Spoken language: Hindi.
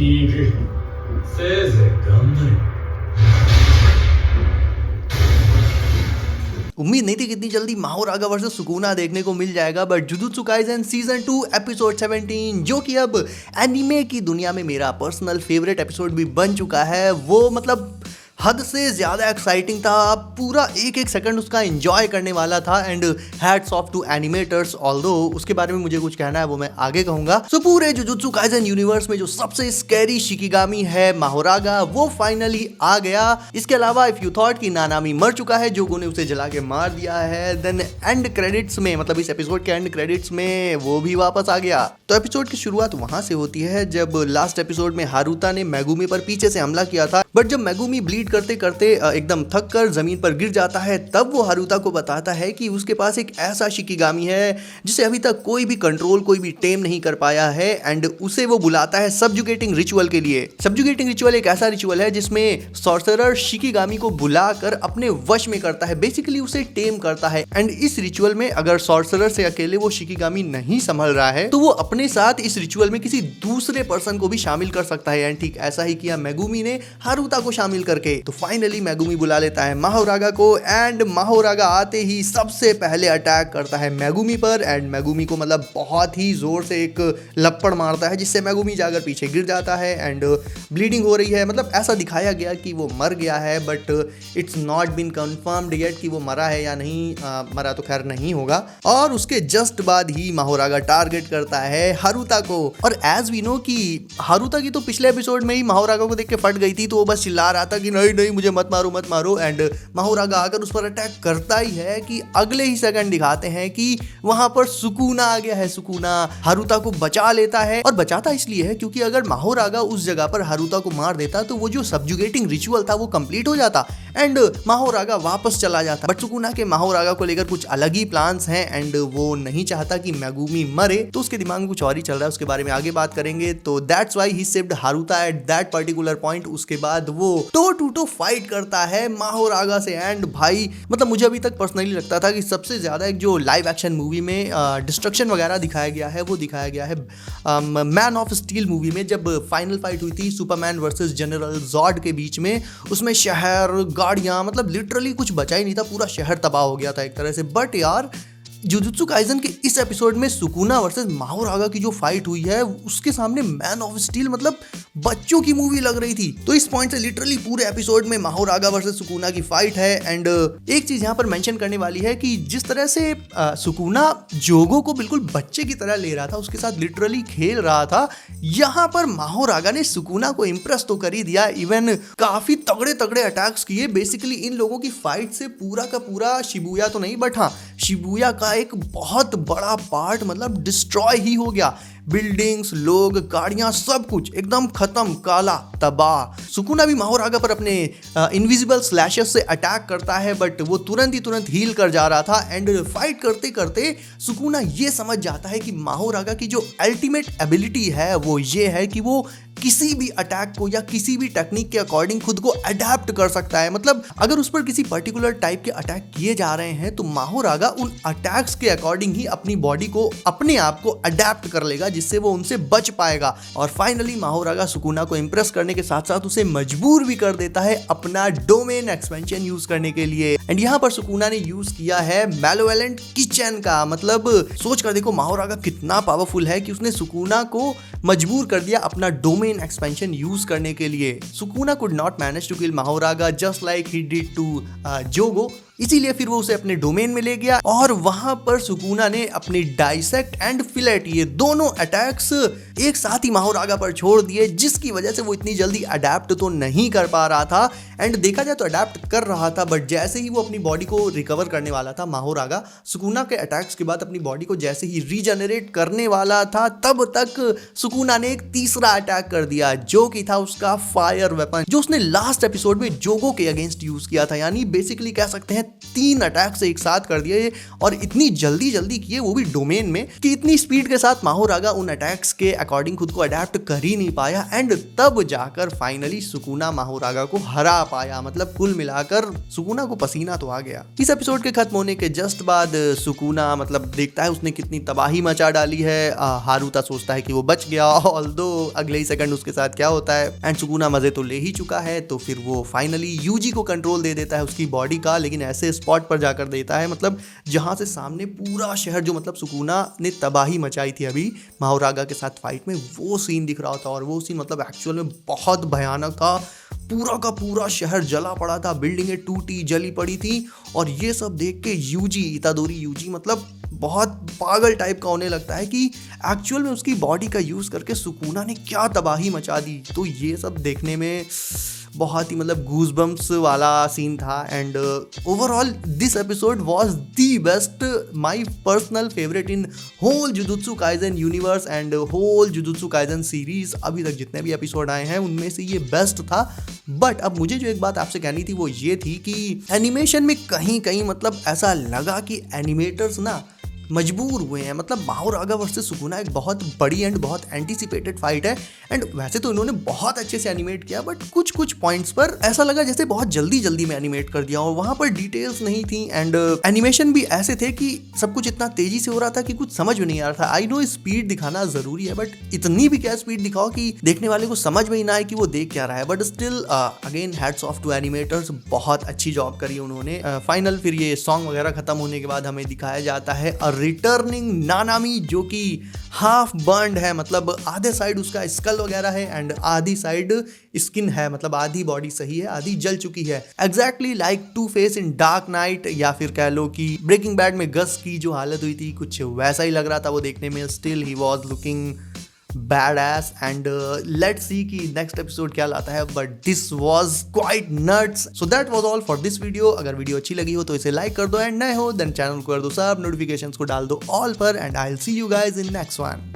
に行く。せいぜい頑張れ。उम्मीद नहीं थी कि इतनी जल्दी माहो रागा वर्सेस सुकुना देखने को मिल जाएगा, but jujutsu Kaisen season 2 episode 17 जो कि अब एनिमे की दुनिया में मेरा पर्सनल फेवरेट एपिसोड भी बन चुका है, वो मतलब हद से ज़्यादा एक्साइटिंग था। पूरा एक एक सेकंड उसका एंजॉय करने वाला था and hats off to animators, although उसके बारे में मुझे कुछ कहना है वो मैं आगे कहूंगा। सो पूरे जुजुत्सु काइसेन यूनिवर्स में जो सबसे स्कैरी शिकिगामी है माहो रागा, वो फाइनली आ गया। इसके अलावा इफ यू थॉट कि नानामी मर चुका है, जोगो ने उसे जला के मार दिया है, देन एंड क्रेडिट्स में मतलब इस एपिसोड के एंड क्रेडिट्स में वो भी वापस आ गया। तो एपिसोड की शुरुआत वहां से होती है जब लास्ट एपिसोड में हारुता ने मेगुमी पर पीछे से हमला किया था, बट जब मेगुमी ब्लीड करते करते एकदम थक कर जमीन पर गिर जाता है, तब वो हारुता को बताता है कि उसके पास एक ऐसा शिकिगामी है जिसे अभी तक कोई भी कंट्रोल, कोई भी टेम नहीं कर पाया है, एंड उसे वो बुलाता है सबजुगेटिंग रिचुअल के लिए। सबजुगेटिंग रिचुअल एक ऐसा रिचुअल है जिसमें सॉर्सरर शिकिगामी को बुलाकर अपने वश में करता है, बेसिकली उसे टेम करता है। एंड इस रिचुअल में अगर सॉर्सरर से अकेले वो शिकिगामी नहीं संभल रहा है तो वो अपने साथ इस रिचुअल में किसी दूसरे पर्सन को भी शामिल कर सकता है, एंड ठीक ऐसा ही किया मेगुमी ने हारुता को शामिल करके। तो फाइनली मेगुमी बुला लेता है माहो रागा को, एंड माहो रागा आते ही सबसे पहले अटैक करता है मेगुमी पर, एंड मेगुमी को मतलब बहुत ही जोर से एक लपड़ मारता है जिससे मेगुमी जाकर पीछे गिर जाता है एंड ब्लीडिंग हो रही है। मतलब ऐसा दिखाया गया कि वो मर गया है, but it's not been confirmed yet कि वो मरा है या नहीं। मरा तो खैर नहीं होगा। और उसके जस्ट बाद ही माहो रागा टारगेट करता है हारुता को, और एज वी नो कि हारुता की तो पिछले एपिसोड में ही माहो रागा को देख के फट गई थी, तो वो बस चिल्ला रहा था कि नहीं नहीं मुझे मत मारो, एंड माहो रागा आकर उस पर अटैक करता ही है कि अगले ही सेकंड दिखाते हैं कि वहां पर सुकुना आ गया है। सुकुना हारुता को बचा लेता है, और बचाता इसलिए है क्योंकि अगर माहो रागा उस जगह पर हारुता को मार देता तो वो जो सबजुगेटिंग रिचुअल था वो कंप्लीट हो जाता एंड माहो रागा वापस चला जाता। बट सुकुना के माहो रागा को लेकर कुछ अलग ही प्लान्स हैं एंड वो नहीं चाहता कि मेगुमी मरे, तो उसके दिमाग में कुछ और ही चल रहा है, उसके बारे में आगे बात करेंगे। तो that's why he saved Haruta at that particular point. उसके बाद वो टो टू टो फाइट करता है माहो रागा से, एंड भाई मतलब मुझे अभी तक पर्सनली लगता था कि सबसे ज्यादा एक जो लाइव एक्शन मूवी में डिस्ट्रक्शन वगैरह दिखाया गया है वो दिखाया गया है मैन ऑफ स्टील मूवी में, जब फाइनल फाइट हुई थी सुपरमैन वर्सेस जनरल जॉर्ड के बीच में। उसमें शहर, गाड़ियां, मतलब लिटरली कुछ बचा ही नहीं था, पूरा शहर तबाह हो गया था एक तरह से। बट यार जुजुत्सु काइसेन के इस एपिसोड में सुकुना वर्सेस माहो रागा की जो फाइट हुई है उसके सामने मैन ऑफ स्टील मतलब बच्चों की मूवी लग रही थी। तो इस पॉइंट से लिटरली पूरे एपिसोड में माहो रागा वर्सेस सुकुना की फाइट है। एंड एक चीज यहाँ पर मेंशन करने वाली है कि जिस तरह से सुकुना जोगो को बिल्कुल बच्चे की तरह ले रहा था, उसके साथ लिटरली खेल रहा था, यहाँ पर माहो रागा ने सुकुना को इम्प्रेस तो कर ही दिया। इवन काफी तगड़े तगड़े अटैक्स किए। बेसिकली इन लोगों की फाइट से पूरा का पूरा शिबुया तो नहीं, बट हाँ शिबुया का एक बहुत बड़ा पार्ट मतलब डिस्ट्रॉय ही हो गया। बिल्डिंग्स, लोग, गाड़ियां, सब कुछ एकदम खत्म, काला, तबाह। सुकुना भी माहो रागा पर अपने इनविजिबल स्लैशेस से अटैक करता है, बट वो तुरंत हील कर जा रहा था। एंड फाइट करते करते सुकुना ये समझ जाता है कि माहो रागा की जो अल्टीमेट एबिलिटी है वो ये है कि वो किसी भी अटैक को या किसी भी टेक्निक के अकॉर्डिंग खुद को अडेप्ट कर सकता है। मतलब अगर उस पर किसी पर्टिकुलर टाइप के अटैक किए जा रहे हैं तो माहो रागा उन अटैक्स के अकॉर्डिंग ही अपनी बॉडी को, अपने आप को अडेप्ट कर लेगा, जिससे वो उनसे बच पाएगा। और फाइनली माहो रागा सुकुना को इंप्रेस करने के साथ साथ उसे मजबूर भी कर देता है अपना डोमेन एक्सपेंशन यूज करने के लिए। एंड यहाँ पर सुकुना ने यूज किया है मैलोवेलेंट किचन का। मतलब सोच कर देखो माहो रागा कितना पावरफुल है कि उसने सुकुना को मजबूर कर दिया अपना डोमेन एक्सपेंशन यूज करने के लिए। Sukuna could not manage to kill Mahoraga just like he did to Jogo, इसीलिए फिर वो उसे अपने डोमेन में ले गया और वहां पर सुकुना ने अपने डाइसेक्ट एंड फिलेट ये दोनों अटैक्स एक साथ ही माहो रागा पर छोड़ दिए, जिसकी वजह से वो इतनी जल्दी अडेप्ट तो नहीं कर पा रहा था। एंड देखा जाए तो अडेप्ट कर रहा था, बट जैसे ही वो अपनी बॉडी को रिकवर करने वाला था, माहो रागा सुकुना के अटैक्स के बाद अपनी बॉडी को जैसे ही रीजनरेट करने वाला था, तब तक सुकुना ने एक तीसरा अटैक कर दिया, जो कि था उसका फायर वेपन, जो उसने लास्ट एपिसोड में जोगो के अगेंस्ट यूज किया था। यानी बेसिकली कह सकते हैं 3 अटैक्स एक साथ कर दिए, और इतनी जल्दी किए, वो भी डोमेन में, कि इतनी स्पीड के साथ माहो रागा उन अटैक्स के अकॉर्डिंग खुद को अडेप्ट कर ही नहीं पाया। एंड तब जाकर फाइनली सुकुना माहो रागा को हरा पाया। मतलब कुल मिलाकर सुकुना को पसीना तो आ गया। इस एपिसोड के खत्म होने के जस्ट बाद सुकुना मतलब देखता है उसने कितनी तबाही मचा डाली है। हारुता सोचता है कि वो बच गया, ऑल्दो अगले ही सेकंड उसके साथ क्या होता है। एंड सुकुना मजे तो ले ही चुका है, तो फिर वो फाइनली यूजी को कंट्रोल दे देता है उसकी बॉडी का, लेकिन ऐसे स्पॉट पर जाकर देता है मतलब जहां से सामने पूरा शहर जो मतलब सुकुना ने तबाही मचाई थी अभी माहोरागा के साथ फाइट में, वो सीन दिख रहा था। और वो सीन मतलब एक्चुअल में बहुत भयानक था। पूरा का पूरा शहर जला पड़ा था, बिल्डिंगें टूटी जली पड़ी थी। और ये सब देख के यूजी, इतादोरी यूजी मतलब बहुत पागल टाइप का होने लगता है कि एक्चुअल में उसकी बॉडी का यूज करके सुकुना ने क्या तबाही मचा दी। तो ये सब देखने में बहुत ही मतलब गूज़बम्प्स वाला सीन था। And overall this episode was the best, my personal favourite in whole Jujutsu Kaisen universe and whole Jujutsu Kaisen series. अभी तक जितने भी एपिसोड आए हैं उनमें से ये बेस्ट था। बट अब मुझे जो एक बात आपसे कहनी थी वो ये थी कि एनिमेशन में कहीं कहीं मतलब ऐसा लगा कि एनिमेटर्स ना मजबूर हुए हैं। मतलब माहोरागा वर्सेस सुकुना एक बहुत बड़ी एंड बहुत एंटिसिपेटेड फाइट है। एंड वैसे तो इन्होंने बहुत अच्छे से एनिमेट किया, बट कुछ कुछ पॉइंट्स पर ऐसा लगा जैसे बहुत जल्दी जल्दी में एनिमेट कर दिया और वहां पर डिटेल्स नहीं थी। एंड एनिमेशन भी ऐसे थे कि सब कुछ इतना तेजी से हो रहा था कि कुछ समझ में नहीं आ रहा था। आई नो स्पीड दिखाना जरूरी है, बट इतनी भी क्या स्पीड दिखाओ कि देखने वाले को समझ में ही ना आए कि वो देख क्या रहा है। But still again hats off to animators, बहुत अच्छी जॉब करी उन्होंने। फाइनल फिर ये सॉन्ग वगैरह खत्म होने के बाद हमें दिखाया जाता है रिटर्निंग नानामी, जो कि हाफ बर्न्ड है, मतलब आधे साइड उसका स्कल वगैरह है एंड आधी साइड स्किन है, मतलब आधी बॉडी सही है आधी जल चुकी है। Exactly like Two Face in Dark Knight, या फिर कह लो कि ब्रेकिंग बैड में गस की जो हालत हुई थी कुछ वैसा ही लग रहा था वो देखने में। Still he was looking badass and let's see कि next episode क्या लाता है। but this was quite nuts, so that was all for this video। अगर वीडियो अच्छी लगी हो तो इसे लाइक कर दो एंड नए हो देन चैनल को कर दो सब, नोटिफिकेशंस को डाल दो ऑल पर, and I will see you guys in next one.